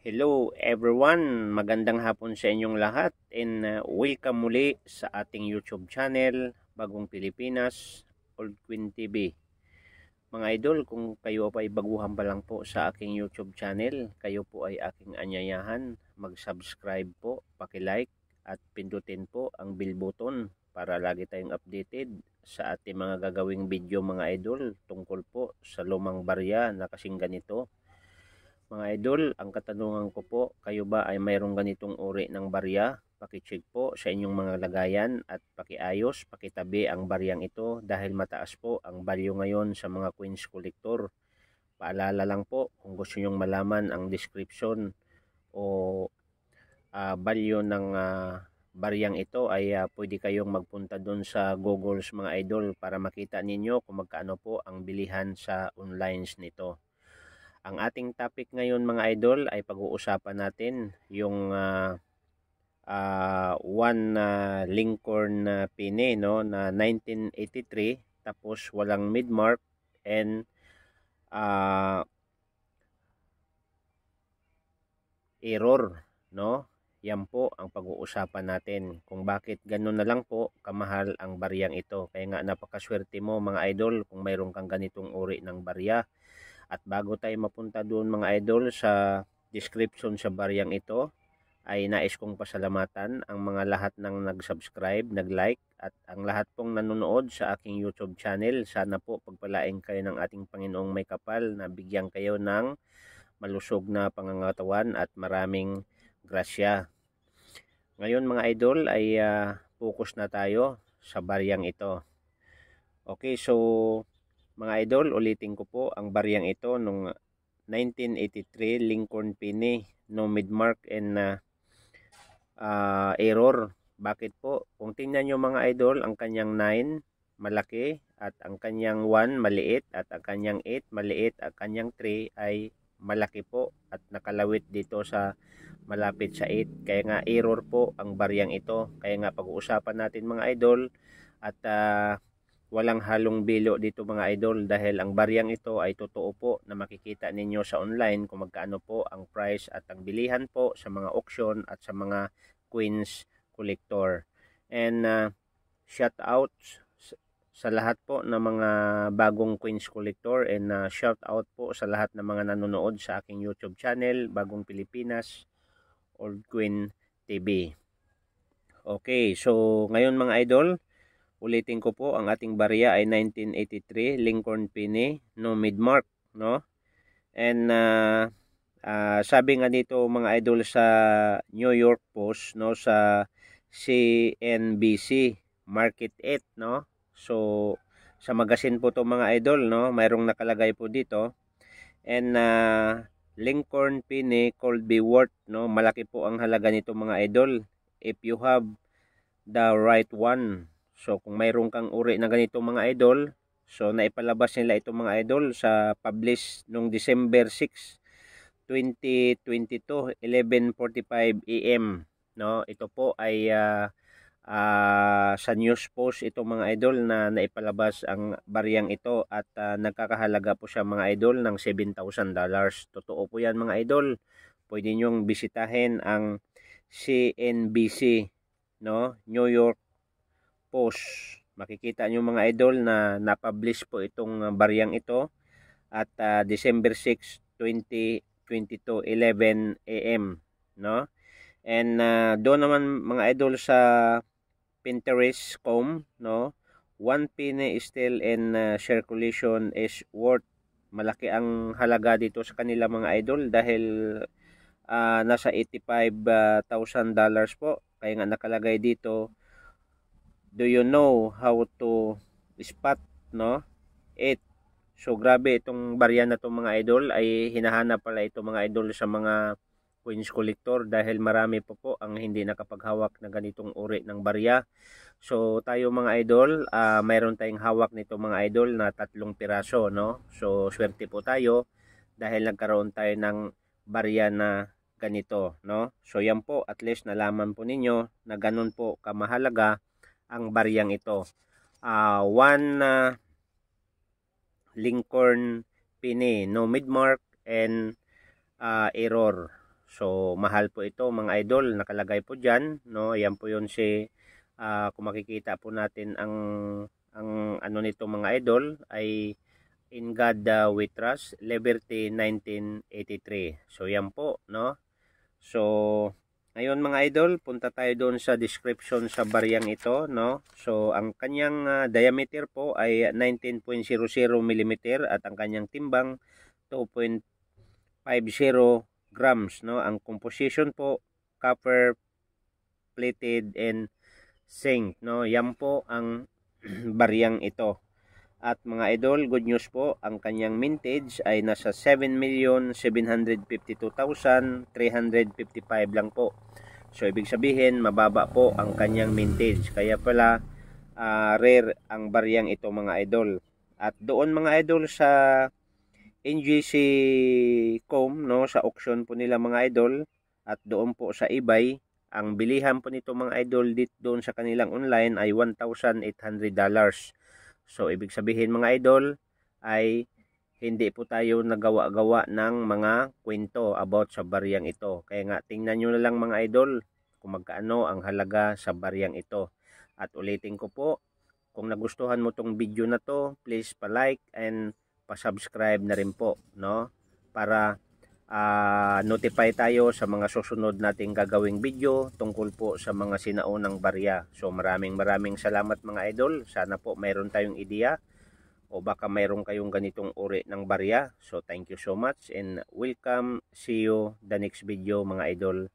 Hello everyone, magandang hapon sa inyong lahat and welcome muli sa ating YouTube channel, Bagong Pilipinas, Old Queen TV. Mga idol, kung kayo pa ay baguhan pa lang po sa aking YouTube channel, kayo po ay aking anyayahan, mag-subscribe po, paki-like at pindutin po ang bell button para lagi tayong updated sa ating mga gagawing video mga idol tungkol po sa lumang barya na kasing ganito. Mga idol, ang katanungan ko po, kayo ba ay mayroong ganitong uri ng barya? Paki-check po sa inyong mga lagayan at pakiayos, pakitabi ang baryang ito dahil mataas po ang value ngayon sa mga coins collector. Paalala lang po, kung gusto nyong malaman ang description o value ng baryang ito ay pwede kayong magpunta doon sa Google mga idol para makita ninyo kung magkano po ang bilihan sa online nito. Ang ating topic ngayon mga idol ay pag-uusapan natin yung one Lincoln Pine no, na 1983 tapos walang mid-mark and error, no? Yan po ang pag-uusapan natin kung bakit ganun na lang po kamahal ang baryang ito. Kaya nga napakaswerte mo mga idol kung mayroon kang ganitong uri ng barya. At bago tayo mapunta doon mga idol sa description sa baryang ito, ay nais kong pasalamatan ang mga lahat ng nag-subscribe, nag-like at ang lahat pong nanonood sa aking YouTube channel. Sana po pagpalain kayo ng ating Panginoong may kapal na bigyan kayo ng malusog na pangangatawan at maraming grasya. Ngayon mga idol ay focus na tayo sa baryang ito. Okay, so mga idol, ulitin ko po ang baryang ito nung 1983 Lincoln Pine, no mid-mark and error. Bakit po? Kung tingnan nyo mga idol, ang kanyang 9 malaki at ang kanyang 1 maliit at ang kanyang 8 maliit at kanyang 3 ay malaki po at nakalawit dito sa malapit sa 8. Kaya nga error po ang baryang ito. Kaya nga pag-uusapan natin mga idol at walang halong bilo dito mga idol dahil ang baryang ito ay totoo po na makikita ninyo sa online kung magkano po ang price at ang bilihan po sa mga auction at sa mga coins collector. And shout out sa lahat po ng mga bagong coins collector and shout out po sa lahat ng mga nanonood sa aking YouTube channel, Bagong Pilipinas, Old Queen TV. Okay, so ngayon mga idol, ulitin ko po, ang ating barya ay 1983 Lincoln Pine, no mid-mark, no? And sabi nga dito mga idol sa New York Post, no, sa CNBC Market 8, no? So sa magazine po to mga idol, no, mayroong nakalagay po dito. And Lincoln Pine could be worth, no, malaki po ang halaga nito mga idol if you have the right one. So kung mayroon kang uri na ganito mga idol, so naipalabas nila ito mga idol sa publish nung December 6, 2022, 11:45 AM, no? Ito po ay sa news post ito mga idol na naipalabas ang baryang ito at nagkakahalaga po siya mga idol ng $7,000. Totoo po yan mga idol. Pwede nyong bisitahin ang CNBC, no, New York Post. Makikita nyo mga idol na napublish po itong baryang ito at December 6, 2022, 11 AM, no? And doon naman mga idol sa Pinterest.com, no? 1 penny is still in circulation is worth, malaki ang halaga dito sa kanila mga idol dahil nasa $85,000 po. Kaya nga nakalagay dito, do you know how to spot, no, it? So grabe itong barya na to mga idol, ay hinahanap pala ito mga idol sa mga coins collector dahil marami po ang hindi nakapaghawak na ganitong uri ng barya. So tayo mga idol, mayroon tayong hawak nito mga idol na 3 piraso, no? So swerte po tayo dahil nagkaroon tayo ng barya na ganito, no? So yan po, at least nalaman po ninyo na ganun po kamahalaga ang baryang ito. One Lincoln Pine, no mid-mark and error. So mahal po ito mga idol, nakalagay po diyan, no? Yan po 'yon si kung makikita po natin ang ano nito mga idol ay In God We Trust, Liberty 1983. So yan po, no? So ngayon mga idol, punta tayo doon sa description sa baryang ito, no? So ang kanyang diameter po ay 19.00 mm at ang kanyang timbang 2.50 grams, no? Ang composition po copper plated and zinc, no? Yan po ang baryang ito. At mga idol, good news po, ang kanyang mintage ay nasa 7,752,355 lang po. So ibig sabihin, mababa po ang kanyang mintage. Kaya pala rare ang baryang ito mga idol. At doon mga idol sa NGC.com, no, sa auction po nila mga idol, at doon po sa eBay, ang bilihan po nito mga idol doon sa kanilang online ay $1,800. So, ibig sabihin mga idol ay hindi po tayo nagawa-gawa ng mga kwento about sa baryang ito. Kaya nga, tingnan nyo na lang mga idol kung magkaano ang halaga sa baryang ito. At ulitin ko po, kung nagustuhan mo tong video na to, please pa-like and pa-subscribe na rin po, no? Para notify tayo sa mga susunod nating gagawing video tungkol po sa mga sinaunang barya. So maraming salamat mga idol. Sana po mayroon tayong ideya o baka mayroon kayong ganitong uri ng barya. So thank you so much and welcome. See you the next video mga idol.